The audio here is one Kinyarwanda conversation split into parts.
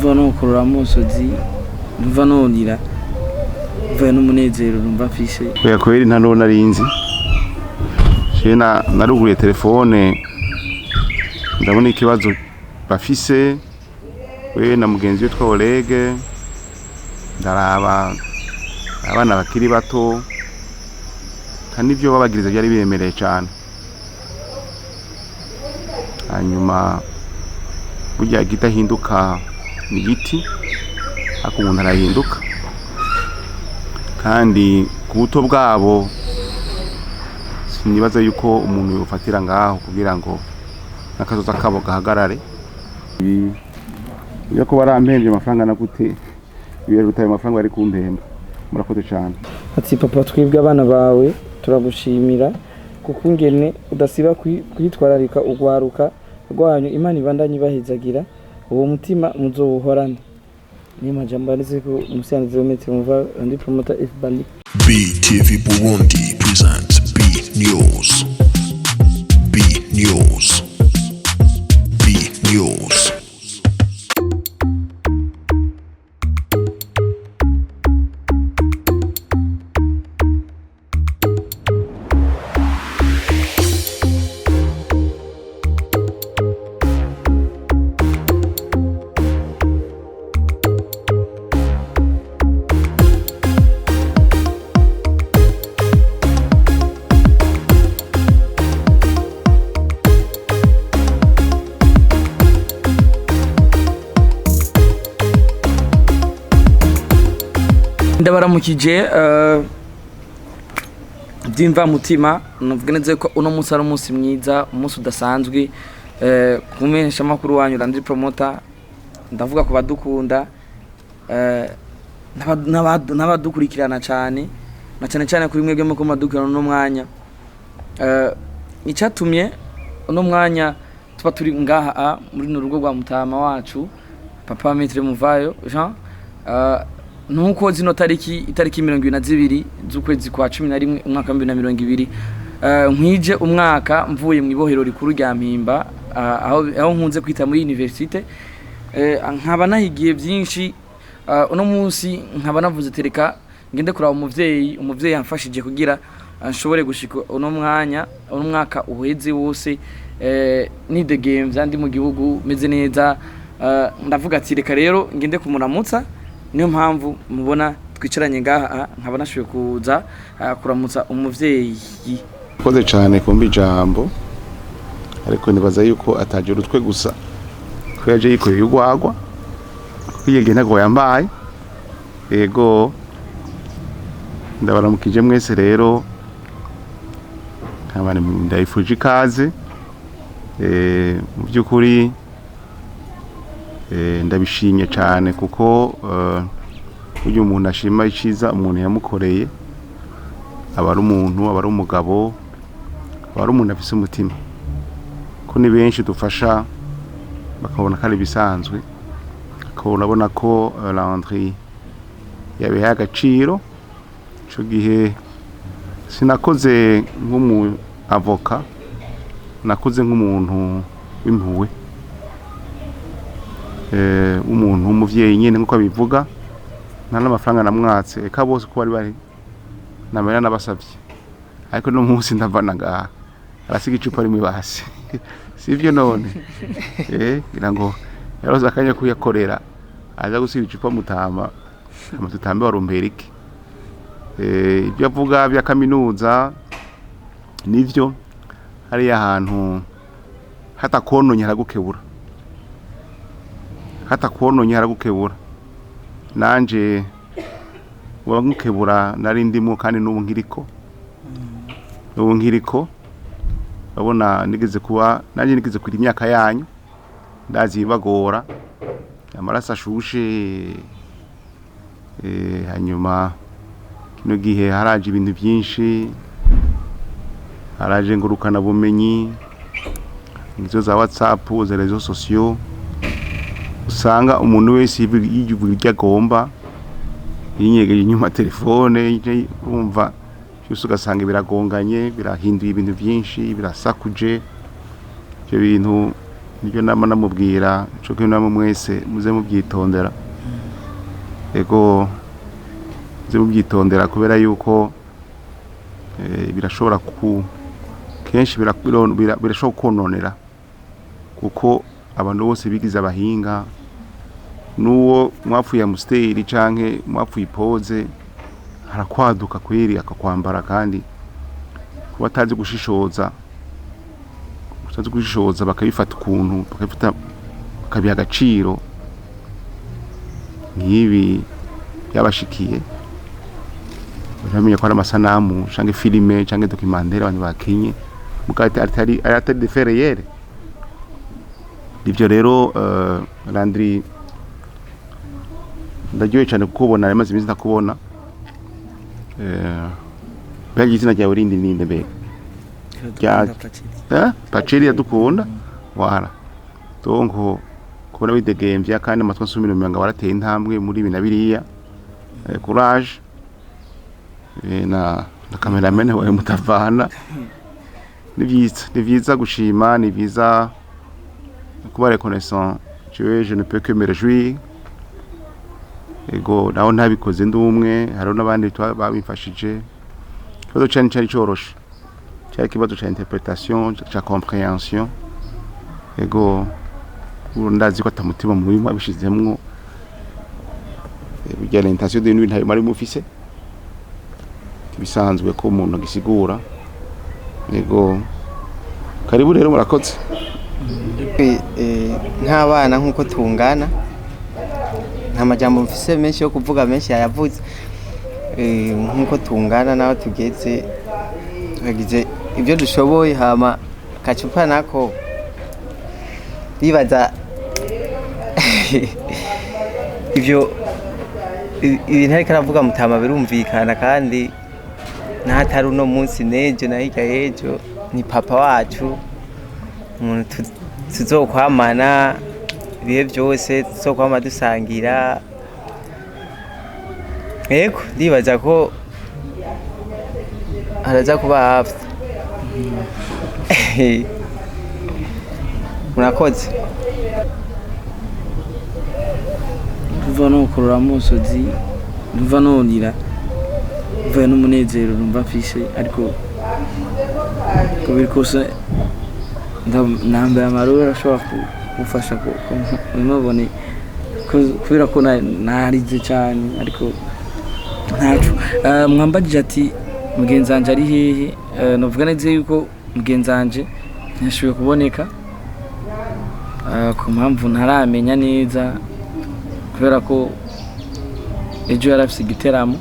numva no kurura musozi numva nonira mva n'umunezero numva mfishe oya kweri nta none arinzi shena naruguriye telefone ndabona ikibazo bafise we na mugenzi we twolege ndaraba abana bakiri bato kandi ibyo babagiriza byari biremereye cyane hanyuma burya gitahinduka ni giti ako umuntu arahinduka kandi ku buto bwabo sinibaza yuko umuntu yofatira ngaho kugira ngo nakazoza kabo gahagarare iyo ko barampembye amafaranga nakute ibero rutaye amafaranga ari kumpemba murakoze cyane ati papa twibwe abana bawe turagushimira kuko ngene udasiba kwitwararika ugwaruka rwanyu Imana ibandanye bahezagira uwo mutima muzohorana ni majambo arize ko umusanzu w'umete mva ndi promoter F Bandi BTV Burundi presents B News. B News. B News. ndabaramukije byimva mutima nuvuga neze ko uno munsi ari umunsi mwiza umunsi udasanzwe kumesha makuru wanyu Landry Promoter ndavuga ko badukunda n'abadukurikirana cyane na cyane kuri mwebwe mu kumadukirana no mwanya icyatumye uno mwanya tuba turi ngaha muri n'urugo rwa mutama wacu papa Maître Muvayo Jean nuko zino itariki 22 z'ukwezi kwa 11 umwaka wa 2020 nkwije umwaka mvuye mu ibohero rikuru rya Mpimba aho nkunze kwita muri universite nkaba nahigiye byinshi uno munsi nkaba navuze tereka ngende kuraba umuvyeyi yamfashije kugira nshobore gushika uno mwaka uheze wose ni the games andi mu gihugu meze neza ndavuga ati reka rero ngende kumuramutsa niyo mpamvu mubona twicaranye ngaha nkaba nashoboye kuza kuramutsa umuvyeyi koze cyane kumbi jambo ariko nibaza yuko ataje urutwe gusa ko yaje yikoreye ugwagwa kwiyege ntago yambaye ego ndabaramukije mwese rero nkaba ndayifuje ikaze mu byukuri ndabishimye cyane kuko uyu umuntu ashima iciza umuntu yamukoreye aba ari umuntu aba ari umugabo aba ari umuntu afise umutima ko ni benshi dufasha bakabona ko ari bisanzwe ukabona ko Landry yabihaye agaciro cyo gihe sinakoze nk'umu avoka nakoze nk'umuntu w'impuwe umuntu umuvyeyi nyene nkuko bivuga nta n'amafaranga namwatse eka bose ko bari namera nabasavye ariko no munsi ndavana ngaha arasiga icupa rimwe basi sivyo none irango yaroza akanya kuyakorera aza gusiba icupa mutama amatutambe warumbera iki ibyo avuga bya kaminuza nivyo hari ahantu hatakononye haragukebura haragukebura nanje wangukebura nari ndimo kandi n'ubu nkiriko babona nigeze kuba nanje nigeze kuri imyaka yanyu ndazi bagora amaraso ashushe hanyuma kino gihe haraje ibintu byinshi haraje ngurukana bumenyi izo za WhatsApp za rezo sociaux usanga umuntu wese yivuga agomba yinyegeje inyuma telefone urumva cyose ugasanga biragonganye birahinduye ibintu byinshi birasakuje ibyo bintu nibyo nama namubwira cyo ko namwe mwese muze mubyitondera ego muze mubyitondera kubera yuko birashobora kenshi birashobora kononera kuko abantu bose bigize abahinga nuwo mwapfuye amusteri canke mwapfuye pose harakwaduka kweri akakwambara kandi kuba atazi gushishoza bakabifata ukuntu bakabiha agaciro nk'ibi byabashikiye uramenya ko ari amasanamu canke filime canke documentaire abantu bakinye mukati atari de ferriere ivyo rero Landry ndaryoye cyane kukubona amaze iminsi ndakubona mbega izina ryawe rindi ninde mbega Paceri yadukunda wara donko kubona bidegemvya kandi amatwa nsumira umyanga warateye intambwe muri ibi na biriya courage na cameraman wawe mutavana ni vyiza gushima ni vyiza kuba reconnaissant je ne peux que me réjouir ego naho ntabikoze ndumwe haro nabandi babimfashije kibazo cyane cyari coroshe cyari kibazo cya interpretation cya compréhension ego ndazi ko atamutima mubi abishizemwo bijya l'intention de nuit ntayo mari mufise bisanzwe ko umuntu agisigura ego karibu rero murakoze nk'abana nk'uko tungana nta majambo mfise menshi yo kuvuga menshi yayavuze nk'uko tungana naho tugeze tugize ibyo dushoboye hama kacupa nako bibaza ibyo ibintu ariko aravuga Mutama birumvikana kandi nahatari uno munsi nejo na hirya y'ejo ni papa wacu umuntu tuzokwamana ibihe byose tuzokwama dusangira yego ndibaza ko araza kuba hafi murakoze kuva no kurura musozi nuva nonira vuye n'umunezero numva mfishe ariko kubikose ndambaye amarura ashobora gufasha ko mubone kubera ko narize cyane ariko ntacu mwambagije ati mugenzanje ari hehe novuga neze yuko mugenzanje ntashobye kuboneka ku mpamvu ntaramenya neza kubera ko ejo yarafise igiteramo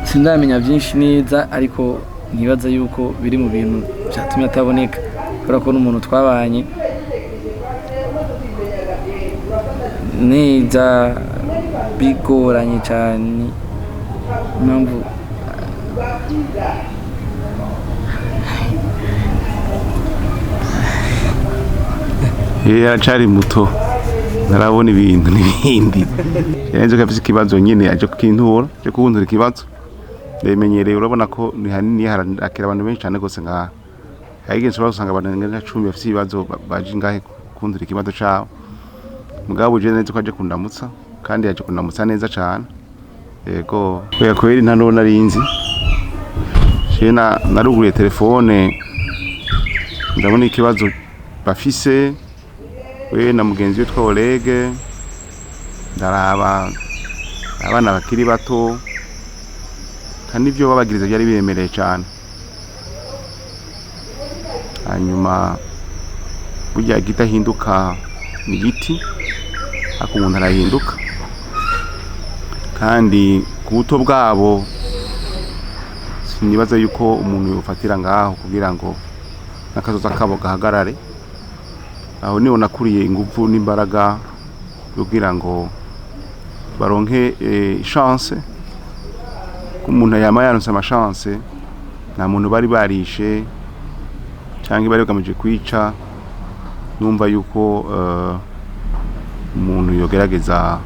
sindamenya byinshi neza ariko nibaza yuko biri mu bintu byatumye ataboneka kubera ko n'umuntu twabanye neza bigoranye cyane impamvu aracari muto narabona ibintu n'ibindi yanze ko afise ikibazo nyine aje kukintura aje kuhundura ikibazo bemenyereye urabona ko ni hanini harakira abantu benshi cyane gose ngaha yagize usanga abantu ngana 10 bafise ibibazo baje ngahe kuhundura ikibazo cyawo mugabo je neze ko aje kundamutsa kandi yaje kundamutsa neza cyane yego oya kweri nta none narinzi naruguye telefone ndabona ikibazo bafise we na mugenzi we twolege ndaraba abana bakiri bato kandi ibyo babagiriza byari biremereye cyane hanyuma burya gitahinduka ni giti ako umuntu arahinduka kandi ku buto bwabo sinibaza yuko umuntu yofatira ngaho kugira ngo n'akazoza kabo gahagarare aho niho nakuriye ingufu n'imbaraga kugira ngo baronke chance ko umuntu yama yaronse amachance nta muntu bari barishe cyangwa bari bagamije kwica numva yuko umuntu yogerageza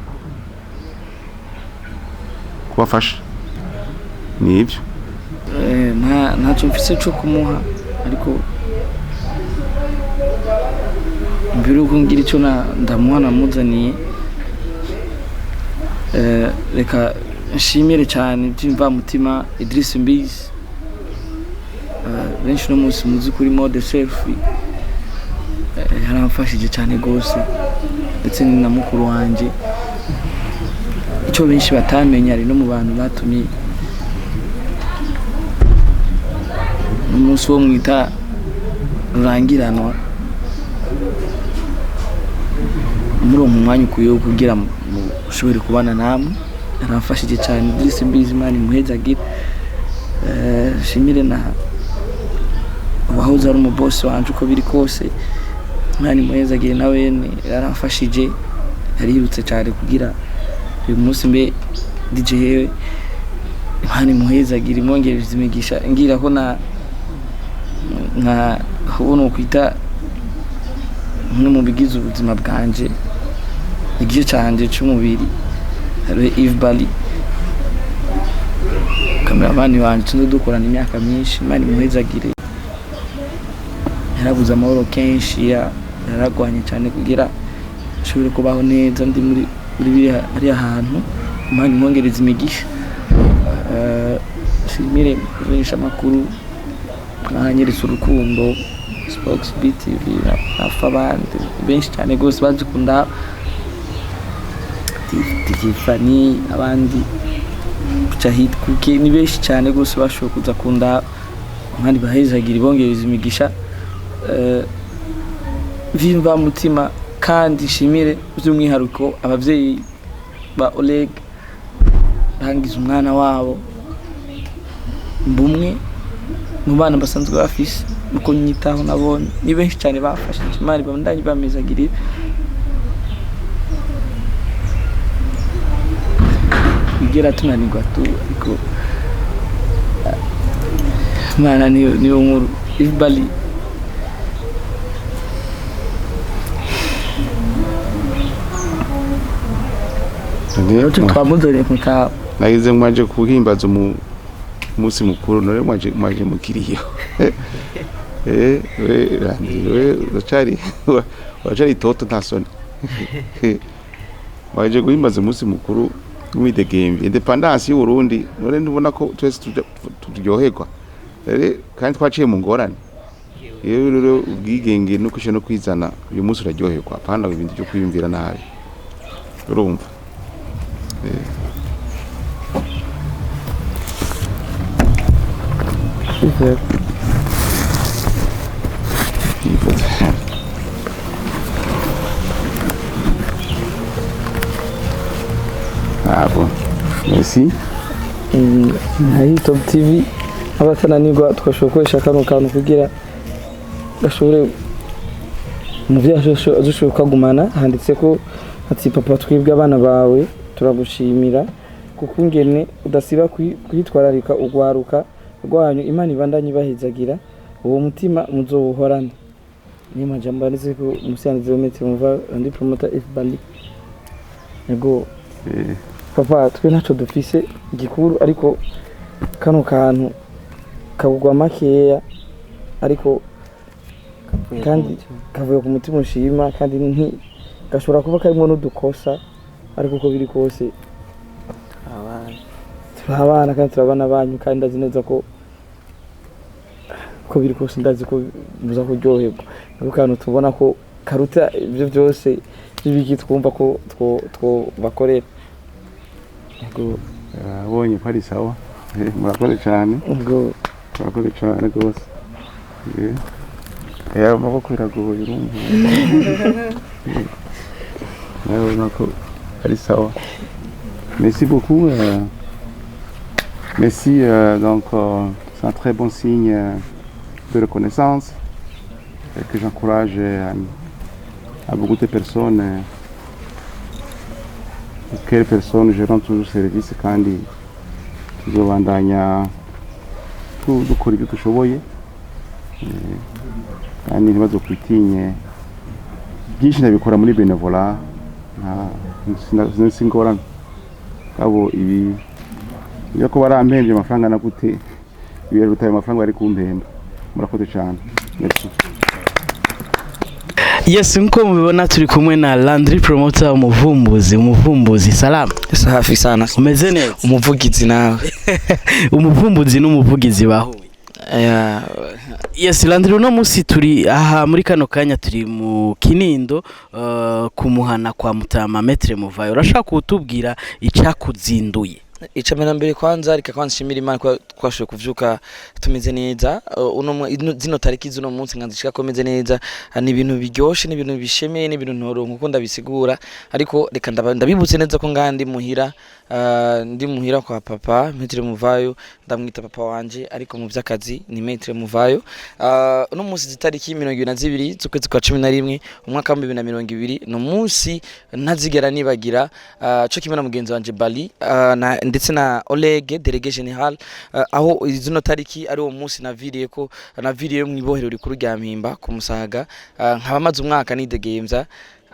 kubafasha nibyo ntacyo mfise cyo kumuha ariko mbere yuko ngira icyo ndamuha namuzaniye reka nshimire cyane by'imvamutima Idriss Mbizi benshi no munsi muzi kuri mode selfie yaramfashije cyane gose ndetse ni na mukuru wanje icyo benshi batamenya ari no mu bantu batumye umunsi wo mwita rurangiranwa muri uwo mwanya ukuye kugira ushobore kubana namwe yaramfashije cyane Idriss Mbizi Imana imuhezagire shimire na wahoze ari umubosi wanje uko biri kose Imana imuhezagire nawe yaramfashije yarirutse cyane kugira uyu munsi mbe DJ yewe Imana imuhezagire imwongereze imigisha ngira ko na uno kwita umwe mu bigize ubuzima bwanje igice canje cy'umubiri ari Yves Bali kameramani wanje tundo dukorana imyaka myinshi Imana imuhezagire yarabuze amahoro kenshi yaragwanye cyane kugira ashobore kubaho neza ndi muri ari ahantu Imana imwongereze imigisha shimire kuresha makuru mwanyeretse urukundo Spox BTV n'abandi benshi cyane gose bazikunda Tiffany abandi Chahid kuke ni benshi cyane gose bashoboye kuza kunda Imana bahezagira ibongereza imigisha vimva mutima kandi shimire by'umwihariko abavyeyi ba Oleg bangize umwana wabo mbumwe mu bana basanzwe bafise nuko nyitaho nabonye ni benshi cyane bafashije Imana bandanye bamezagirira igera tunanirwa tu ariko Imana niyo nkuru Yves Bali Ndiyo twamudore mukaba nagize mwaje kuhimbaza umunsi mukuru none mwaje mukiriyo we wacari toto ntasoni mwaje guhimbaza umunsi mukuru w'imidegemvye independence y'u Burundi none ndubona ko twese turyoherwa kandi twaciye mu ngorane iyo rero ubwigenge no kushe no kwizana uyu munsi uraryoherwa apana ibintu byo kwiyumvira nabi urumva Ah bon, merci. Hari Top TV abatananirwa twashokoresha kano kantu kugira bashobore mu byashoboye kugumana handitse ko ati papa twibwe abana bawe turagushimira kuko ingene udasiba kwitwararika ugwaruka rwanyu Imana ibandanye bahezagira uwo mutima muzobuhorana ni majambo ndetse ko umusanze w'umete muva ndi promoter Yves Bali yego papa twe naco dufise gikuru ariko kano kantu kagugwa makeya ariko kandi kavuye ku mutima ushima kandi gashobora kuba karimo n'udukosa ariko uko biri kose abana kandi turabana banyu kandi ndazi neza ko biri kose ndazi ko muza kuryoherwa ariko kantu tubona ko karuta ibyo byose bibiki twumva ko bakorera yego abonye pari sawa murakoze cyane ubwo murakoze cyane rwose amaboko iragoye urumva nawe nako ari sawa merci beaucoup merci donc c'est un très bon signe de reconnaissance que j'encourage à beaucoup de personnes quelles personnes je rends toujours service kandi tuzobandanya dukora ibyo dushoboye kandi ntibazo kwitinye byinshi nabikora muri benevola singorana abo ibi iyo ko barampembye amafaranga na gute ibiro rutaye amafaranga ari kumpemba murakoze cyane merci Yes, nko mubibona turi kumwe na Landry Promoter umuvumbuzi salama. Safi sana. Umeze neza? Umuvugizi nawe. Umuvumbuzi n'umuvugizi bahuye. Yes, Landry uno musi turi aha muri kano kanya turi mu Kinindo kumuhana kwa Mutama Metre Muvayo. Urashaka kutubwira icakuzinduye? Icamena mbere kwanza reka kwanza shimira Imana kwa twashoboye kuvyuka tumeze neza zino tariki zino munsi nkanzishika komeze neza ni ibintu biryoshe ni ibintu bishemeye ni ibintu ntoro nkuko ndabisigura ariko reka ndabibutse neza ko ngandi muhira kwa papa Metre Muvayo ndamwita papa wanje ariko mu vyakazi ni Metre Muvayo uno munsi zitariki 22 z'ukwezi kwa 11 umwaka wa 2020 no munsi ntazigera nibagira cyo kimwe na mugenzi wanje Bali ndetse na Oleg Délégué Général aho izino tariki ari uwo munsi naviriye mu ibohero rikuru rya Mpimba ku Musaga nkabamaze umwaka nidegemvya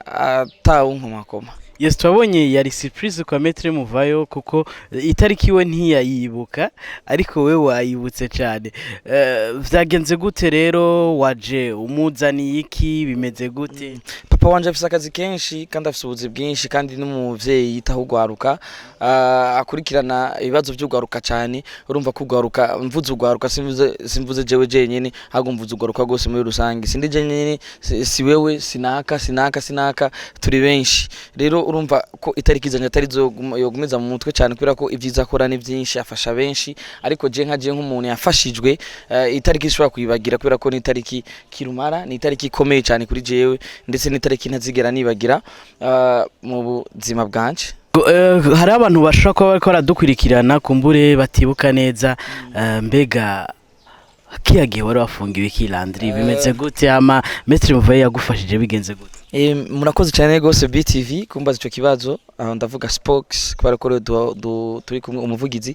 atawu nkomakoma. Yes, twabonye yari surprise kwa Metre Muvayo kuko itariki we ntiyayibuka ariko we wayibutse cyane. Vyagenze gute rero waje umuzaniye iki bimeze gute? Papa wanje afise akazi kenshi kandi afise ubuzi bwinshi kandi n'umuvyeyi yitaho ugwaruka akurikirana ibibazo by'ugwaruka cyane urumva ko ugwaruka mvuze ugwaruka simvuze jewe jenyene hago mvuze ugwaruka gose muri rusangi sindi jenyene si wewe sinaka turi benshi rero urumva ko itariki zanje atari zo yogumeza mu mutwe cyane kubera ko ivyiza akora ni byinshi afasha benshi ariko je nk'umuntu yafashijwe itariki ishobora kuyibagira kubera ko ni itariki kirumara ni itariki ikomeye cyane kuri jewe ndetse ni itariki ntazigera nibagira mu buzima bwanje. Hari abantu bashaka kuba bariko baradukurikirana kumbure batibuka neza mbega kiyagiye wari wafungiwe iki Landry bimeze gute ama Metre Muvayo yagufashije bigenze gute? Murakoze cyane gose BTV kumbaza ico kibazo ndavuga Spokes kubera ko turi kumwe umuvugizi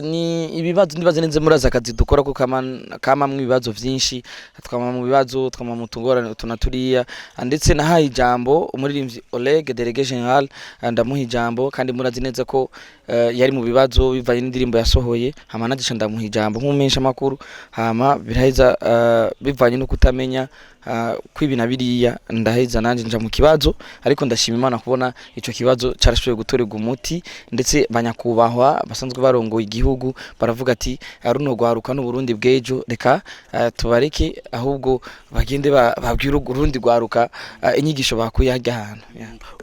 ni ibibazo ndibaze neze muraza akazi dukora ko kama mu bibazo vyinshi twama mu bibazo twama mu tungorane tunaturiya ndetse nahaye ijambo umuririmbyi Oleg Délégué Général ndamuha ijambo kandi murazi neza ko yari mu bibazo bivanye n'indirimbo yasohoye hama nagisha ndamuha ijambo nk'umensha makuru hama biraheza bivanye no kutamenya kwibina biriya ndaheza nanje nja mu kibazo ariko ndashima Imana kubona ico kibazo carashoboye gutorega umuti ndetse banyakubahwa basanzwe barongoye igihugu baravuga ati runo gwaruka n'u Burundi bwejo reka tubareke ahubwo bagende babwira urundi gwaruka inyigisho bakuye hajyana.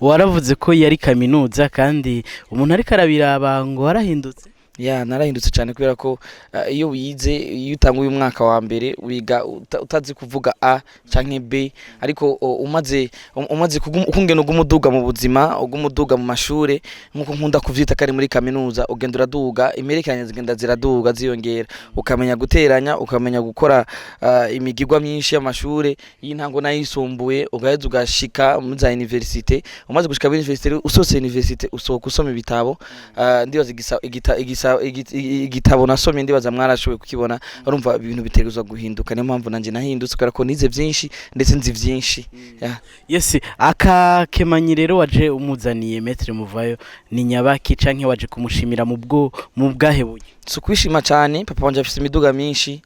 Waravuze ko yari kaminuza kandi umuntu ariko arabiraba ngo warahindutse? Narahindutse cyane kubera ko iyo wize iyo utanguye umwaka wa mbere wiga utazi kuvuga A canke B ariko umaze kungena ugumuduga mu buzima ugumuduga mu mashure nkuko nkunda kuvyita kari muri kaminuza ugenda uraduga imerekanya zigenda ziraduga ziyongera ukamenya guteranya ukamenya gukora imigirwa myinshi y'amashure y'intango nayisumbuye ugaheza ugashika mu za university umaze gushika muri university usose university usohoka usoma ibitabo ndibaza igitabo nasomye ndibaza mwarashoboye kukibona urumva ibintu bitegerezwa guhinduka niyo mpamvu nanje nahindutse kubera ko nize byinshi ndetse nzi byinshi. Yes, akakemanyi rero waje umuzaniye Metre Muvayo ni nyabaki canke waje kumushimira mu bwahebuye? Sukwishima cyane papa wanje afite imiduga myinshi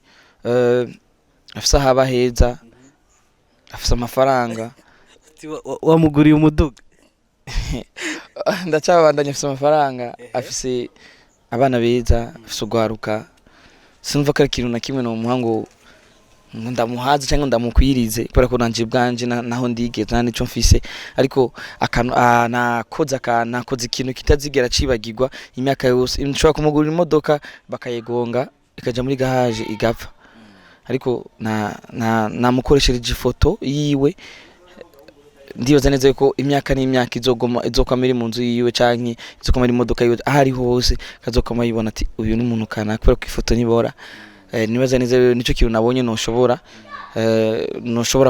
afisa haba heza afisa amafaranga wamuguriye umuduga? Ndacabandanya afise amafaranga afise abana beza afise ugwaruka sinumva ko ikintu na kimwe no muhango ndamuhaza cyangwa ndamukwirize kubera ko nanje bwanje naho ndigeze nta nico mfise ariko nakoze ikintu kitazigera cibagirwa imyaka yose nshobora kumugurira imodoka bakayegonga ikaja muri garage igapfa ariko namukoreshereje ifoto yiwe ndibaza neza ko imyaka n'imyaka izokomera mu nzu yiwe canke izokomera imodoka yiwe ahari hose kazokoma yibona ati uyu n'umuntu kana kubera ko ifoto nibora nibaza neza nico kintu nabonye noshobora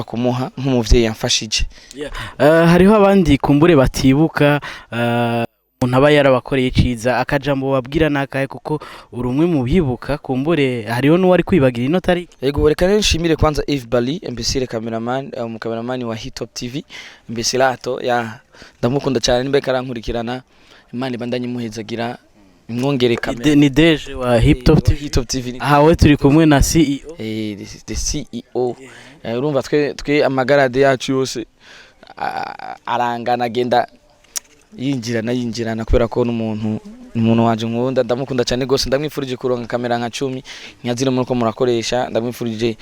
kumuha nk'umuvyeyi yamfashije. Hariho abandi kumbure batibuka umuntu aba yarabakoreye ciza akajambo babwira nakaye kuko urumwe mu bibuka kumbure hariho n'uwari kwibagira ino tariki? Yego reka nshimire kwanza Eve Bali imbesire cameraman wa Hitop TV imbesirato ndamukunda cyane nimbe karankurikirana Imana ibandanye muhezagira imwongere kamera ni Deje wa Hip Top TV. Hip Top TV aha we turi kumwe na CEO the CEO urumva twe amagarade yacu yose arangana agenda yinjirana kubera ko umuntu wanje nkunda ndamukunda cyane gose ndamwifurije kuronka kamera nka 10 nyazire muri ko murakoresha ndamwifurije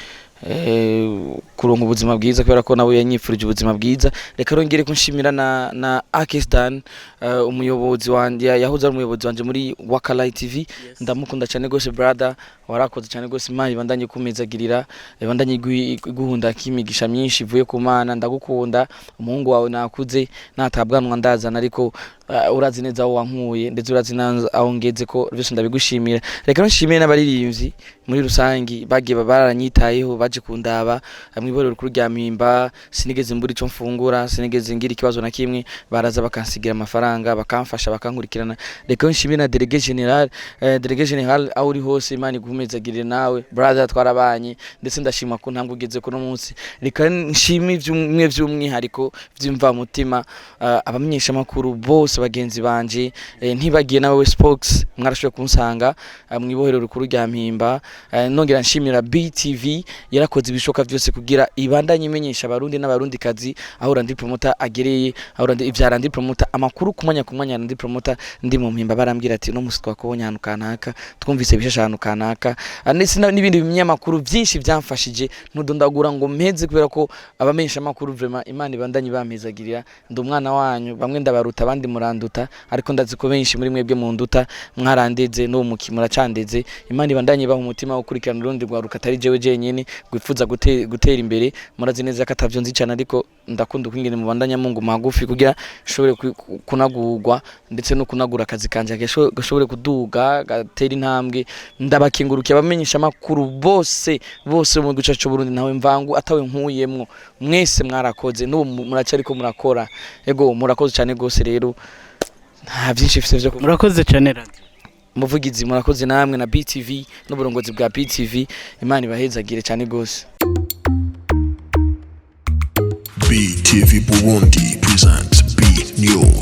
kuronka ubuzima bwiza kubera ko nawe yanyifurije ubuzima bwiza reka rongere kunshimira na Akistan umuyobozi wanje yahoze ari umuyobozi wanje muri Wakalai TV ndamukunda cyane gose brother warakoze cyane gose imana bandanye kumezagirira bandanye guhunda kimigisha myinshi ivuye ku mana ndagukunda umuhungu wawe nakuze natabwanwa ndazana ariko urazi neza aho wankuye ndetse urazi aho ngeze ko byose ndabigushimira reka nshimire n'abaririmbyi muri rusangi bagiye baranyitayeho baje kundaba amwiborero rukuru rya Mpimba sinigeze mbura ico mfungura sinigeze ngira ikibazo na kimwe baraza bakansigira amafaranga bakamfasha bakankurikirana reka nshimire na Délégué Général aho uri hose imana igumezagirire nawe brother twarabanye ndetse ndashima ko ntambwe ugeze ko no munsi reka nshimire by'umwihariko by'imva mutima abamenyesha makuru bose bagenzi banje ntibagiye nawe Spokes mwarashoboye kunsanga mwibohero rukuru rya Mpimba nongera nshimira BTV yarakoze ibishoka byose kugira ibandanye imenyesha abarundi n'abarundi kazi aho Randi Promoter agereye aho ivya Randi Promoter amakuru kumanya Randi Promoter ndi mu Mpimba barambwira ati no musi twakobonye hano kanaka twumvise bishashano kanaka n'ibindi binyamakuru byinshi byamfashije ntudondagura ngo mpeze kubera ko abamenyesha makuru vraiment imana ibandanye bampezagirira ndi umwana wanyu bamwe ndabaruta abandi muranduta ariko ndazi ko benshi muri mwebwe mu nduta mwarandeze no mukimura candeze imana ibandanye baho umutima ukurikirana urundi rwa rukatari jewe jenyene gwifuza gutera imbere murazi neza ko atavyo nzi cyane ariko ndakunda kwingene mu bandanya mungu magufi kugira shobore kunagurwa ndetse no kunagura akazi kanje gashobore kuduga gatera intambwe ndabakingurukiye abamenyesha makuru bose mu gice cyo Burundi nawe mvangu atawe nkuyemwo mwese mwarakoze no muracari ko murakora yego murakoze cyane gose rero nta byinshi bifite byo murakoze cyane radio muvugizi murakoze namwe na BTV n'uburongozi bwa BTV imana ibahezagire cyane gose BTV Burundi presents B News.